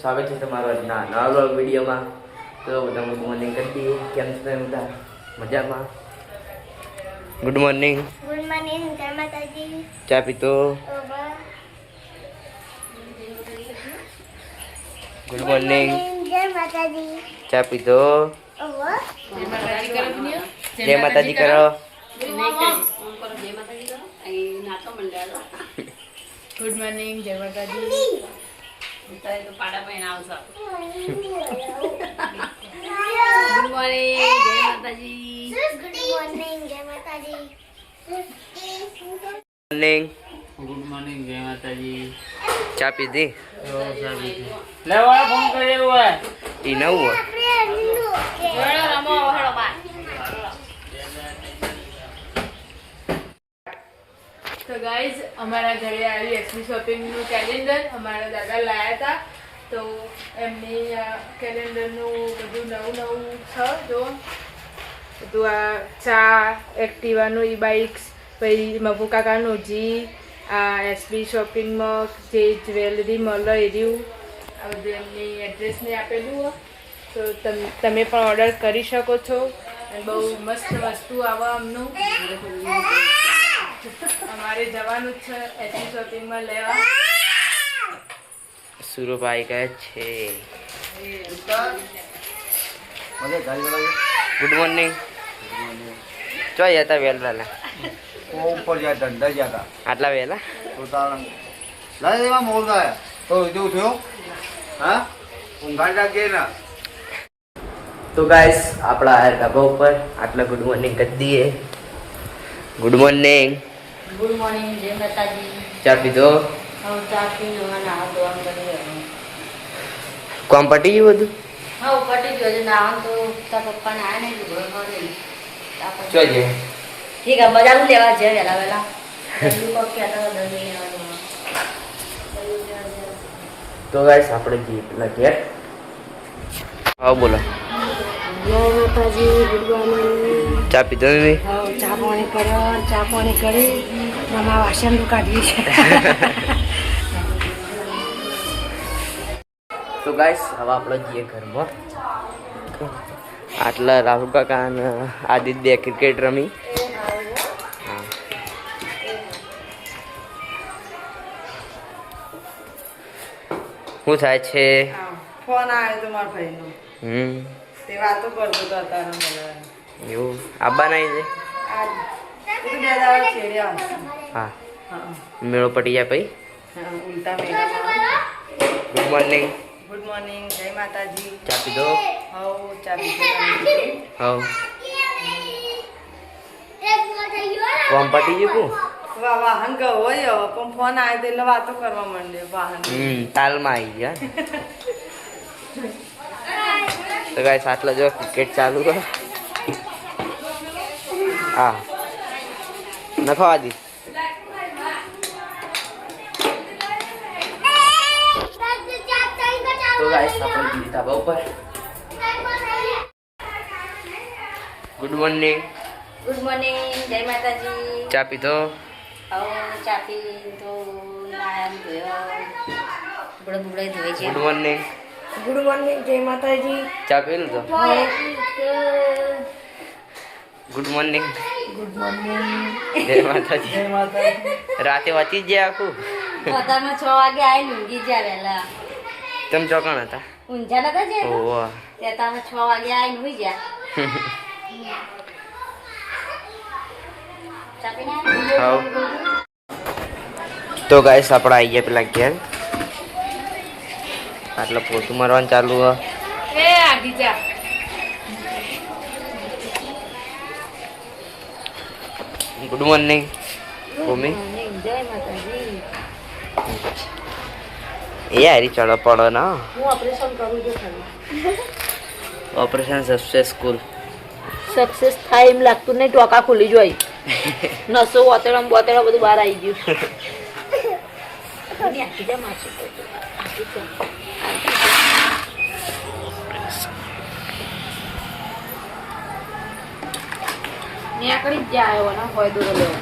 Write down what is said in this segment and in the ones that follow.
સ્વાગત છે તમારો આજના નવા બ્લોગ વિડીયોમાં. તો બધા ગુડ મોર્નિંગ કરી દઈએ. કેમ છો તમે બધા? મજામાં? Good morning. ગુડ મોર્નિંગ, જય માતાજી. ચા પીતો? ગુડ મોર્નિંગ, જય માતાજી. ચા પીતો? જય માતાજી કરો. ગુડ મોર્નિંગ, જય માતાજી. ગુડ મોર્નિંગ, જય માતાજી. ગુડ મોર્નિંગ, જય માતાજી. મોર્નિંગ. ગુડ મોર્નિંગ, જય માતાજી. ચા પીધી? લેવા ફોન કરેલો હોય એ નવું તો ગાઈઝ અમારા ઘરે આવી એસપી શોપિંગનું કેલેન્ડર અમારા દાદા લાયા હતા. તો એમની કેલેન્ડરનું બધું નવું છે. જો બધું આ ચા, એક્ટિવાનું ઈ બાઇક્સ, પછી મફુ કાકાનું જી, આ એસપી શોપિંગમાં જે જ્વેલરી મળે એ રહ્યું, આ બધું એમની એડ્રેસને આપેલું હોય. તો તમે પણ ઓર્ડર કરી શકો છો. અને બહુ મસ્ત વસ્તુ આવે અમનું. અમારે જવાનું જ છે એસપી શોપિંગમાં લેવા. સુરભાઈ કહે છે ગુડ મોર્નિંગ. ચો જતા વહેલા? ઉપર જ્યાં ધંધા જ્યાં આટલા વહેલા? લાય એમાં મોર ગયા તો જેવું થયો. હા ઊંઘાડ રાખજે ને. તો ગાઈસ આપણા ઢાબા ઉપર આટલા ગુડ મોર્નિંગ કરી દઈએ. Good morning. ગુડ મોર્નિંગ, જય માતાજી. ચા પીધો? હું ચા પીને નાવા ધોવાનું કરી રહ્યો. કોમ પટી ગયું બધું? હા પટી ગયો છે. નાવાનું તો તારા પપ્પાને આવ્યા નહીં લુગડો કરી ચો છે ઠીક છે. બજારું લેવા છે વહેલા વહેલા. દહીં પગ કહેતા હતા દહીં લેવાનું. તો ગાઈસ આપણે જઈએ પેલા ઘેર. હા બોલો. જય માતાજી, ગુડ મોર્નિંગ. ચા પીધો નહીં? હા ચા પાણી કર્યો. ચા પાણી કરી આમાં વાસણ કાઢવી છે. તો ગાઈસ હવે આપણે જઈએ ઘરમાં. આટલા રાહુલ કાકા અને આદિત્ય બે ક્રિકેટ રમી. શું થાય છે? ફોન આવ્યો તો મારા ભાઈનો. તે વાતો કરતો હતો અત્યારે. એવું આબા નહીં છે? હા મેળો પટી જાય પછી. ઉલટા મેળામાં. Good morning. ગુડ મોર્નિંગ, જય માતાજી. ચા પીધો? હવ ચા પીધી. હવ કોમ પટી ગયું? વાહન ગયો હોય પણ ફોન આવ્યો તો એટલે વાતો કરવા માંડે વાહન. તાલમાં આવી ગયા. તો ગાઈસ આટલા જો ક્રિકેટ ચાલુ કરો. હા નખો આદિ. તો ગાઈસ આપણે જઈએ ધાબા ઉપર. Good morning. ગુડ મોર્નિંગ, જય માતાજી. ચા પીધો? હવે ચા પી તો નાયા ધોયો. બુડા બુડા ધોઈ છે. Good morning. ગુડ મોર્નિંગ, જય માતાજી. ચા પી લીધો? Good morning. Good morning. જય માતાજી. રાતે વાંચી જ જાય આખું? બધામાં 6 વાગે આવીને ઊંઘી ગયા વહેલા. તમે ચોકણ હતા? ઊંઝા નતા છે ઓહ ત્યાં 6 વાગે આવીને ઊંઘી ગયા. તો ગાઈસ આપણે આવી ગયા પેલા ઘેર. આટલા પોતું મારવાનું ચાલુ હ. એ આગી જા. ગુડ મોર્નિંગ ભૂમિ. જય માતાજી. એ હારી ચડો પડો ના. હું ઓપરેશન કરું છું ખાલી. Operation successful. સક્સેસ થાય એમ લાગતું નહીં. ટોકા ખુલી જોઈ નસો બોતેડા બધું બહાર આવી ગયું. આખી જા માસી નીકળી જ જાય ના હોય દૂર લેવો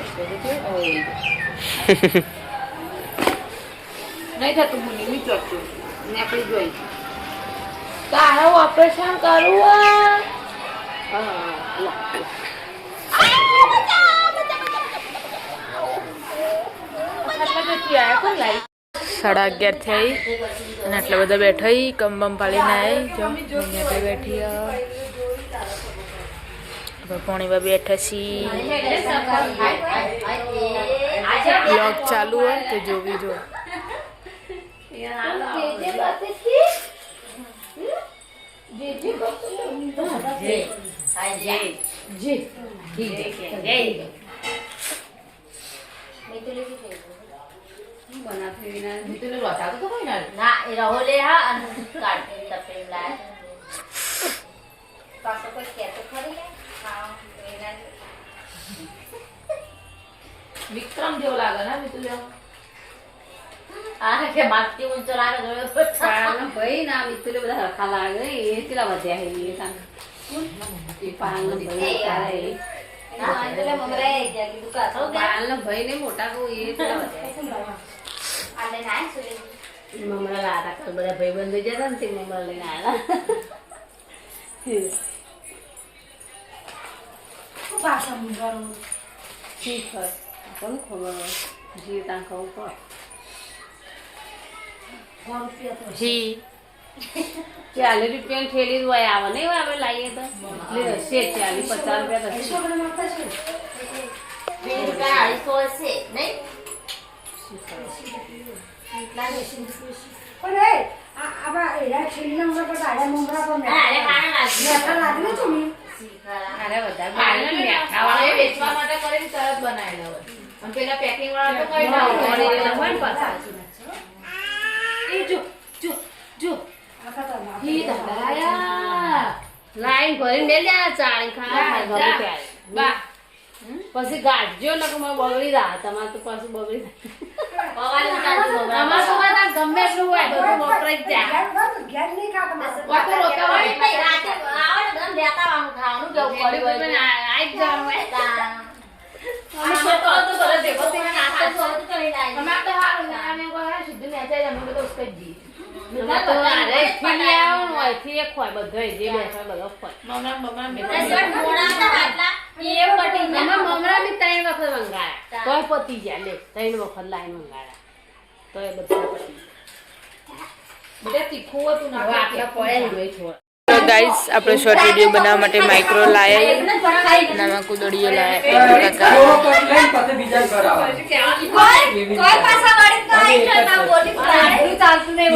નહીં થતું હું નીકળી ચોચ્યું. નીકળી જોઈ તારું ઓપરેશન કરવું સાડા 11 થઈ અને આટલા બધા બેઠા કમ બમ પાડીને આવી જો બેઠી પોણીમાં બેઠા છીએ બ્લોગ ચાલુ હોય તો જોવી જો વિક્રમ જેવો લાગે ને મિતુલ આ કે માટી ઊંચો લાગે ભાઈ ના મિતુલ બધા હરખા લાગે એ કેટલા વધ્યા હે એ સાંગ પાલ નો ભાઈ તારે ના એટલે મમરે જાગી દુકા તો પાલ નો ભાઈ ને મોટા કો એ કેટલા વધ્યા આલે ના સુલે મમરા લાડા કર બધા ભાઈ બંધ જતા ને તે મમરા લઈને આલા પાછા મુંગારો ઠીક છે કોણ ખબર જી તા ખાવ પર જી 40 રૂપિયા થેલી જ હોય આવે નહીં આવે લાવીએ તો લે છે 40-50 રૂપિયા તો 20 રૂપિયા 250 છે નહીં પણ એ આબા એરા છેલ્લા નંબર પર આડા મમરા પર અરે ખાના લાગ્યું છું મે અરે વધારે મેઠા વાળા વેચવા માટે કરીને તરત બનાવેલા હોય અને પેલા પેકિંગ વાળા તો કઈ ના હોય પાછા એ જો જો જો ઈ દાદાયા લાઈન ભરીને મેલ જા ચાળી ખા બા પછી ગાડજો ને કે મને બગડી રહ્યા તમાર તો પાછું બગડી અમાર તો વાત ગમે એટલું હોય બધું વપરાઈ જ જાય ઘેર નહીં ખાતા વાતો રોકાવાની નહીં રાતે આવે ને ગમ લેતા આવવાનું ખાવાનું કેવું પડ્યું હોય આઈ જ જવાનું હોય અમે તો કરે દેખો તે નાસ્તો તો કરી લાઈ અમે તો હારું અમે કોઈ શુદ્ધ ને જાય અમે તો ઉસકે જી તો અરે ફીલી આવવાનું હોય થી એક હોય બધો જે બેઠા બધો હોય મમરા મોણા તો આટલા એ પટી જાય મમરા બી 3 વખત મંગાયા તોય પતી જાય લે 3 વખત લાઈન મંગાયા તોય બધું પતી બધા તીખું હતું ના આટલા પડે હોય થોડા તો ગાઈસ આપણે શોર્ટ વિડિયો બનાવવા માટે માઇક્રો લાયા નામાં કુદડીઓ લાયા કોઈ પાછા વાળી તો આઈ ના બોલી ચાલતું નહીં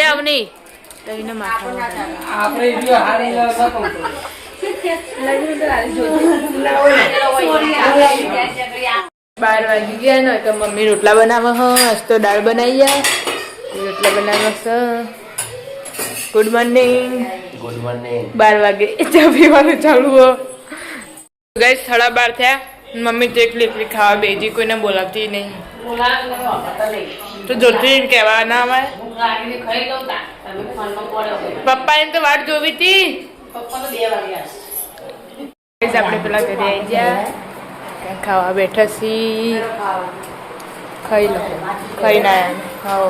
એ અવની તઈને માથા આપણે વિડિયો હારી લો તો કોણ લગી તો હારી જો 12 વાગી ગયા ને કે મમ્મી રોટલા બનાવે હ આજ તો દાળ બનાવી જાય રોટલા બનાવવા છે ગુડ મોર્નિંગ 12 વાગે ચા પીવાનું ચાલુ હો ગાઈસ 12:30 થયા મમ્મી તો એકલી ખાવા બેજી કોઈને બોલાવતી નહીં તો જોતી કહેવા ના આવે પપ્પાને તો વાટ જોવી હતી આપણે પેલા ઘરે આવી ગયા ખાવા બેઠા છીએ ખાઈ લો ખાઈ ના હા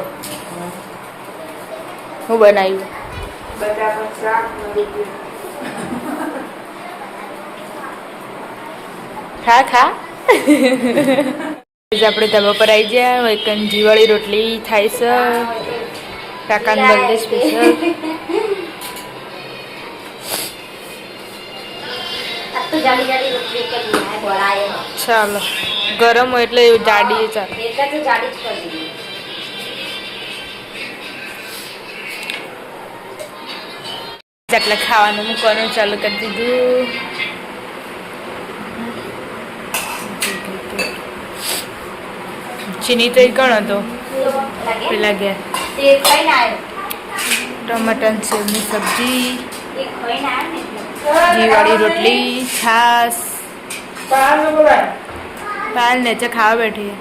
હું બનાવ્યું ખા ખા આપણે ધાબા પર આવી ગયા વૈકન જીવાળી રોટલી થાય છે કાકાને બર્થડે સ્પેશિયલ ચાલો ગરમ હોય એટલે જાડી ચાલે એટલે ખાવાનું મૂકવાનું ચાલુ કરી દીધું ચીની તો કોણ હતો પેલા ગયા ટમાટર સેવની સબ્જી ઘીવાળી રોટલી છાસ પાલ નીચે ખાવા બેઠી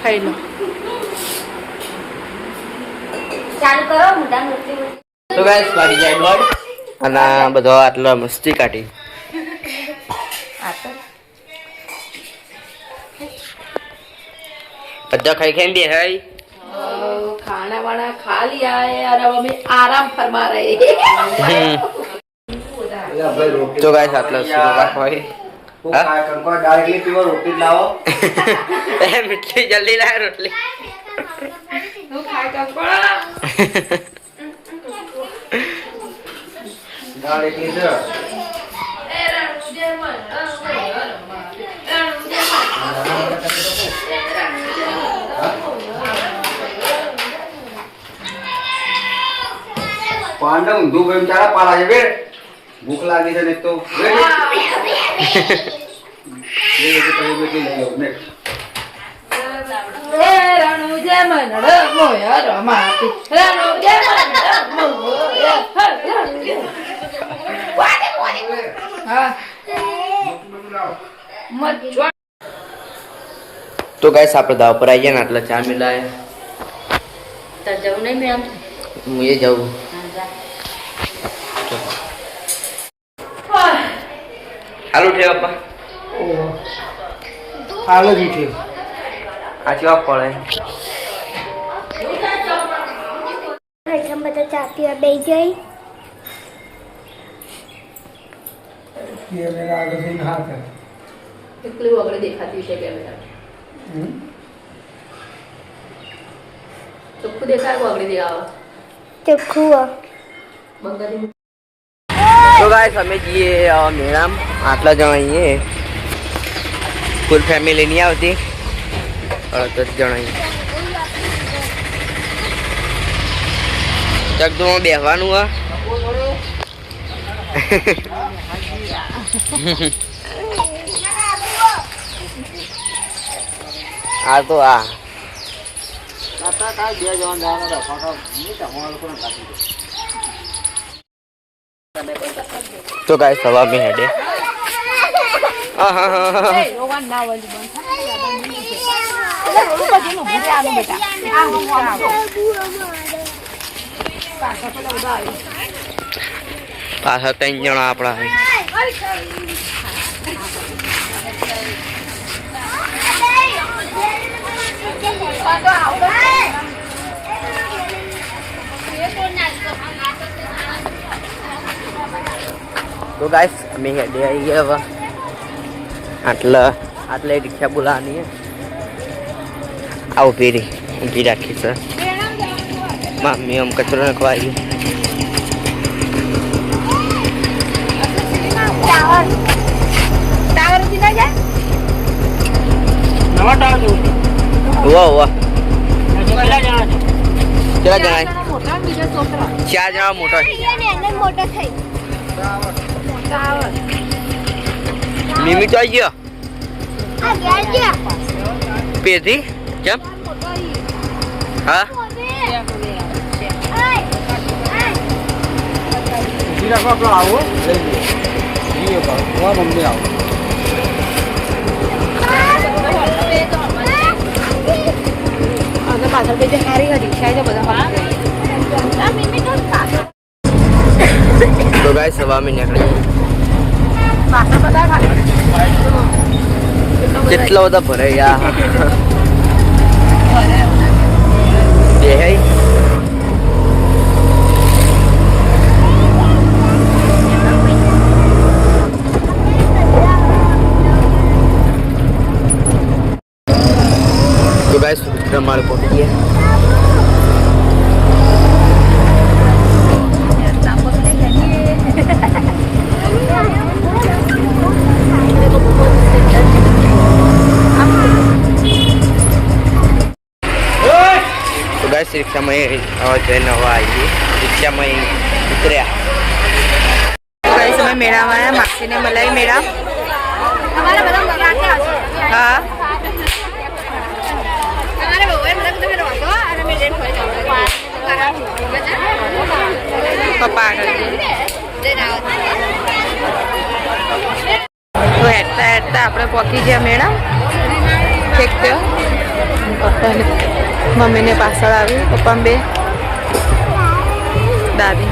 ખાઈ લો ચાલુ કરો મોટા મૂર્તિ તો ગાઈસ વાડી જાય દોડ અને આ બધો આટલો મસ્તી કાઢી બધા ખાઈ ખાઈને બે હાઈ खाना वाना खा लिया है और अब हमें आराम फरमा रहे તો ગાઈસ આટલા સુરો રાખવાય હું કાય કંકો ડાયરેક્ટલી પીવો રોટી લાવો એ મીઠી જલ્દી લાય રોટલી હું ખાઈ કંકોડા ડાયરેક્ટલી છે પાંડવ ઊંધું ગયું તારા પાલા છે બેડ ભૂખ લાગી છે ને તો બેડ એ તો તમે બેટી લઈ આવો ને રણુજે મનડ મોય રમાતી રણુજે મનડ મોય હા મત તો ગાઈસ આપણે દાવ પર આવી ગયા ને આટલા ચા મિલાય तो जाऊँ नहीं मैं હું એ જાઉં હાલો ઠે પપ્પા હાલો જીઠી આ ચા પડે હરખમ બધા ચા પીવા બેસી જઈ ये मेरा आगे दिन हाथ है इतनी वगैरह दिखाती है क्या बेटा तो खुद देखा है वगैरह दिखावा ચોખ્ખું बंगाली તો ગાઈસ અમે જઈએ મેળામાં આટલા જણા આવીએ ફૂલ ફેમિલી નહીં આવતી 10 જણા આવીએ ચકદુમાં બેસવાનું હા આ તો આ બે જવાન જવાના ફોટો નહીં તમારા લોકોને કાઢી દે તો ગાઈસ સવા में हेडे રોવાન ના વળી બંધ એટલે રોડું બધું નું ભૂરે આનું બેટા આ હું આવો પાછા પેલા ઉડા આવી પાછા 3 જણા આપણા છે તો ગાઈસ અમે હેડે આવી ગયા હવે આટલે રિક્ષા બોલાવાની હે આવો ફેરી ઊંઘી રાખી છે મમ્મી આમ કચરો નાખવા આવી ટાવર થી ના જાય નવા ટાવર જેવું વાહ વાહ કેટલા જણા છે કેટલા જણા મોટા બીજા છોકરા 4 જણા મોટા છે અંદર મોટો થઈ ટાવર મિમી તો આવી ગયો આ ગયા ગયા પેથી કેમ હા ઊભી રાખો આપણો આવો લઈ લઈએ મમ્મી આવો અને પાછળ બે હારી હરી છે બધા તો ગાઈસ સવા में નીકળી પાછળ બધા કેટલા બધા ભરાયા બે હે તો ગાઈસ રમાડ પહોંચી ગયા गाइस रिक्शा में ट्रेन हवा आई रिक्शा में उतरिया गाइस मैं मेला में आया मासी ने मलाई मेला हमारे बड़ा मजा के आछे हाँ हमारे बउए मतलब तो फिर वाको अरे मैं लेट हो जाऊंगा पप्पा आ गए दे ना तो हेडता हेडता આપણે પહોંચી ગયા મેળા ઠીક છે પપ્પાને મમ્મીને પાછળ આવી પપ્પા બે દાદી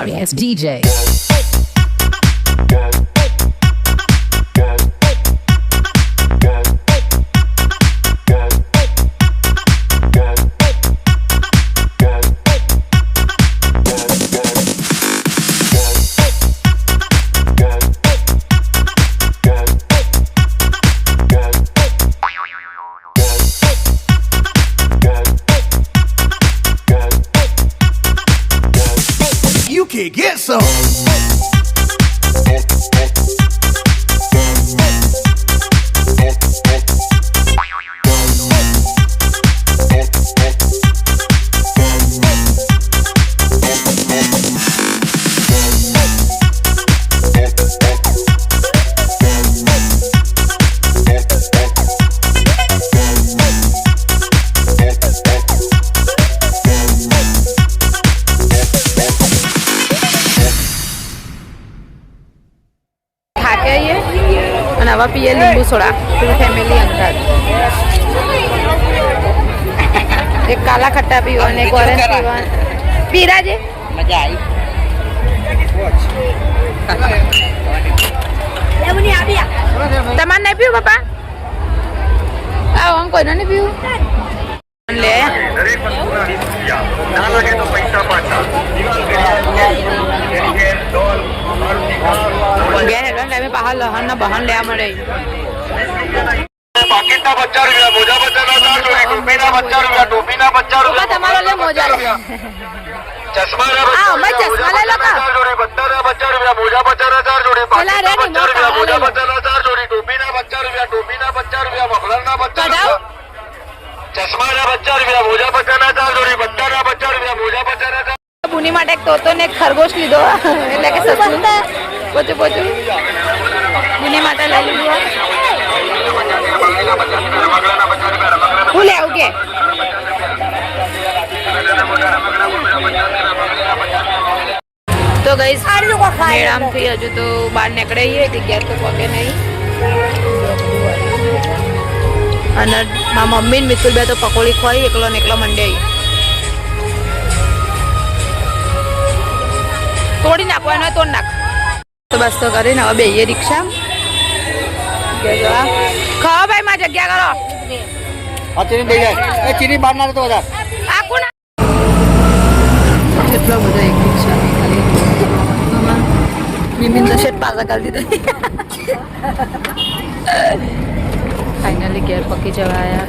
Nefarious DJ. You can get some. થાકે આવીએ અને હવે પીએ લીંબુ સોડા પૂરી ફેમિલી અંતર એક કાલા ખટ્ટા પીવો અને એક ઓરેન્જ પીવો પીરા છે મજા આવી તમારે નહીં પીવું પપ્પા આવો આમ કોઈને નહીં પીવું લે ગયા હેડો ટાઈમે બહાર લહણ ના બહન લેવા મળે પાકીટના 50 રૂપિયા, મોજા 50 રૂપિયા, ટોપીના 50 રૂપિયા, ટોપીના 50 રૂપિયા, તમારો લે મોજા લે ચશ્માના આ અમાર ચશ્મા લઈ લો કા જોડી, બધાના 50 રૂપિયા, મોજા 50,000 જોડી, પેલા રે પાકીટના 50 રૂપિયા, મોટા મોજા 50,000 જોડી, ટોપીના 50 રૂપિયા, ટોપીના 50 રૂપિયા, મફલરના 50 રૂપિયા, ચશ્માના 50 રૂપિયા, મોજા 50,000 જોડી, બધાના 50 રૂપિયા, મોજા 50,000. પુની માટે એક તોતો ને એક ખરગોશ લીધો એટલે કે સસ્તું પોચું પોચું પુની માટે લઈ લીધું હું લેવું કે તો ગઈ મેળામથી હજુ તો બહાર નીકળીએ જગ્યા તો પગે નહીં અને મારા મમ્મી ને મિતુલ બે તો પકોડી ખવાઈ એકલો ને એકલો મંડે તોડી નાખવાનો તોડ નાખ તો બસ તો કરીને હવે બેહીએ રિક્ષા ખાઓ ભાઈ માં જગ્યા કરો આ ચીની દઈ જાય એ ચીની બહાર ના રહેતો બધા આખું ના કેટલો બધો એક રિક્ષા ખાલી મિમિન તો શેટ પાછા કરી દીધા ફાઇનલી ઘેર પકી જવા આવ્યા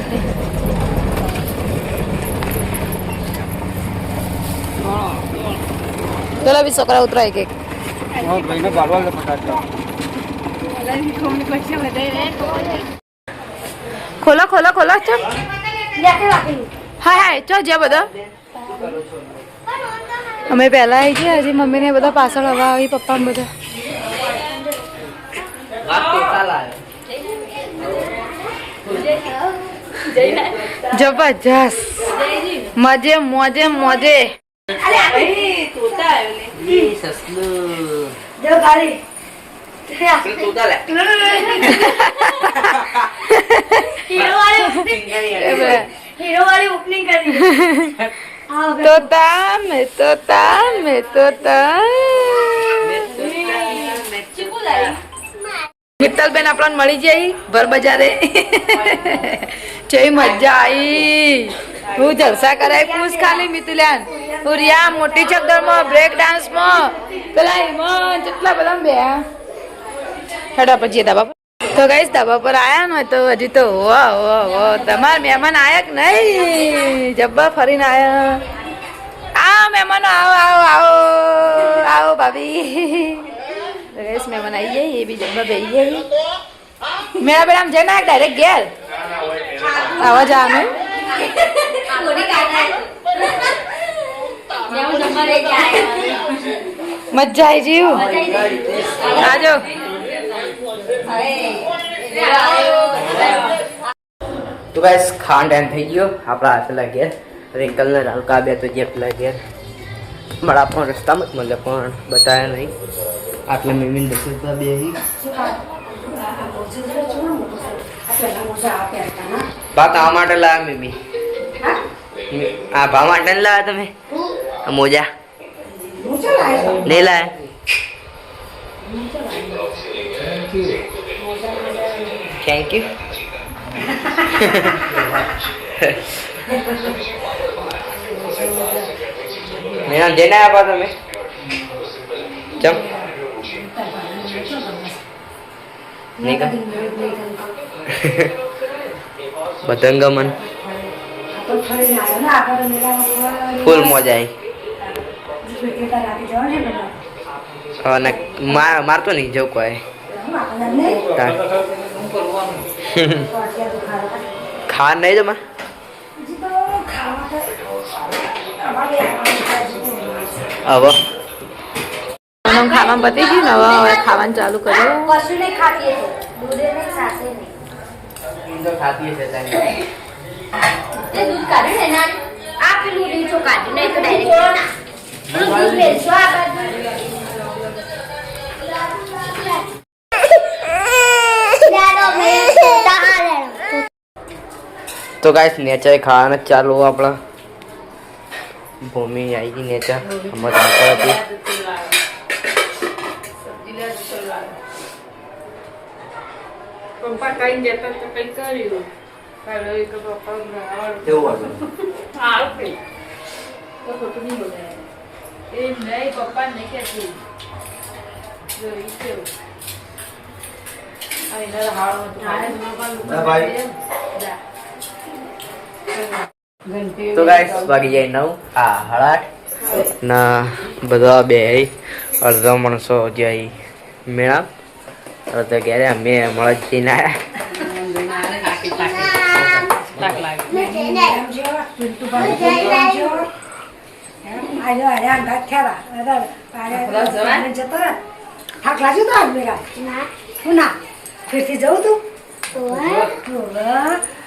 ચલો બી છોકરા ઉતરાય કે ભાઈને ગાડવા પટાડતા ખોલો ખોલો ખોલો ચો હા હા ચો જે બધા અમે પહેલા આવી ગયા હજી મમ્મી ને બધા પાછળ હવા આવી પપ્પા ને બધા જબરજસ્ત મજે મોજે મોજે હીરો વાળી ઓપનિંગ કરી તોતા મેં તોતા મેં તોતા મિત્તલબેન આપણને મળી જઈ ભર બજારે જેવી મજા આવી હું જલસા કરાય પૂછ ખાલી મિતુલ્યાન હું રિયા મોટી ચકદરમાં બ્રેક ડાન્સમાં પેલા ઈમન કેટલા બધા બે હેડા પછી ધાબા પર તો ગાઈસ ધાબા પર આયા ને તો હજી તો તમારા મહેમાન આયા કે નહીં જબ્બા ફરીને આયા આ મહેમાનો આવો આવો આવો આવો ભાભી ગાઈસ મહેમાન આવી જાય એ બી જબ્બા બેસી જાય મેરા બેડા જઈને આ ડાયરેક્ટ ઘેર આવા જવાનું મજા આવી જીવ આજો તો ગાઈસ ખાન ટાઈમ થઈ ગયો આપણા હાથેલા ઘેર રિંકલ ને હલકા બે તો જેટલા ઘેર મારા પણ રસ્તામાં જ મળે પણ બતાવ્યા નહીં આટલે મિમીન દસું બે ભાત આ માટે લાવ્યા મિમી આ ભા માટે લાવ્યા તમે મોજા હું ચલાય નહીં લાય થેન્ક યુ મેં જઈને આવ્યા તમે ચમ નહીં કા બધાને ગમન તો ફરી આવ્યો ને આપણે મેળામાં ફૂલ મજા આવી કેટલા રાખી જવાનું છે બધા અને મારતો નહીં જવું કોઈ આપણને નહીં તાર. તો અત્યારે તો ખાવા ખાવા નહીં જમા હજી તો ખાવા તો અમારે હવે ખાવાનું પતી ગયું ને હવે ખાવાનું ચાલુ કર્યું કશું નહીં ખાતી તો દૂધે નહીં સાસે નહીં ખાતી હશે એ દૂધ કાઢ્યું ને ના આ પેલું રીંચો કાઢ્યું નહીં તો ડાયરેક્ટ દૂધ વેચો આ બાજુ તો ગાઈસ નેચર ખાવાના ચાલુ આપણા ભૂમિ આવી ગઈ નેચર અમારે હતી પપ્પા કઈ જતા તો કઈ કર્યું કાલે એક પપ્પા કેવું હતું સારું કઈ તો ખોટું નહીં બોલાય એ નહીં પપ્પા નહીં કહેતી જોઈ કેવું આ એના હાળ ના ભાઈ. તો ગાઈસ વાગી જાય 9 આ 8:30 ના બધા બે અડધો માણસો જાય મેળા અડધો ઘેરે અમે મળે જઈને થાક લાગ્યો તો આજ મેળા હું ના ફેરથી જવું તું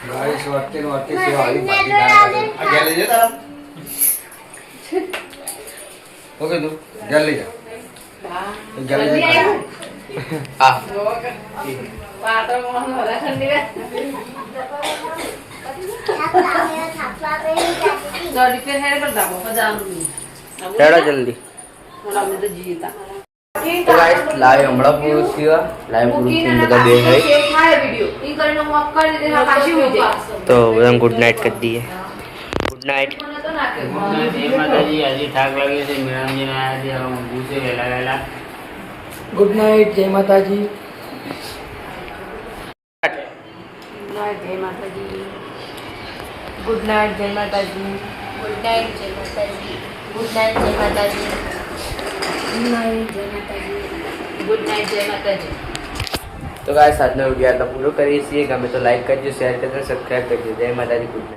ગાઈસ વાટકે નો વાટકે સેવા આવી બાકી દાળ આ ઘેર લઈ જા તારા ઓકે તું ઘેર લઈ જા ઘેર લઈ જા આ હેડો જલ્દી તો ગાઈસ લાઈવ હમણાં પૂરું થયું લાઈવ પૂરું થઈને બધા બે હોય તો બધાને ગુડ નાઇટ કરી દઈએ ગુડ નાઇટ હજી થાક લાગે છે મેળામજી આવ્યા છે હવે ઊંઘું છે વહેલા વહેલા ગુડ નાઇટ જય માતાજી ગુડ નાઇટ જય માતાજી ગુડ નાઇટ જય માતાજી ગુડ નાઇટ જય માતાજી ગુડ નાઇટ જય માતાજી તો ગાઈસ આજનો વિડીયો આટલો પૂરો કરીએ છીએ ગમે તો લાઈક કરજો શેર કરજો સબસ્ક્રાઈબ કરજો જય માતાજી ગુડ નાઇટ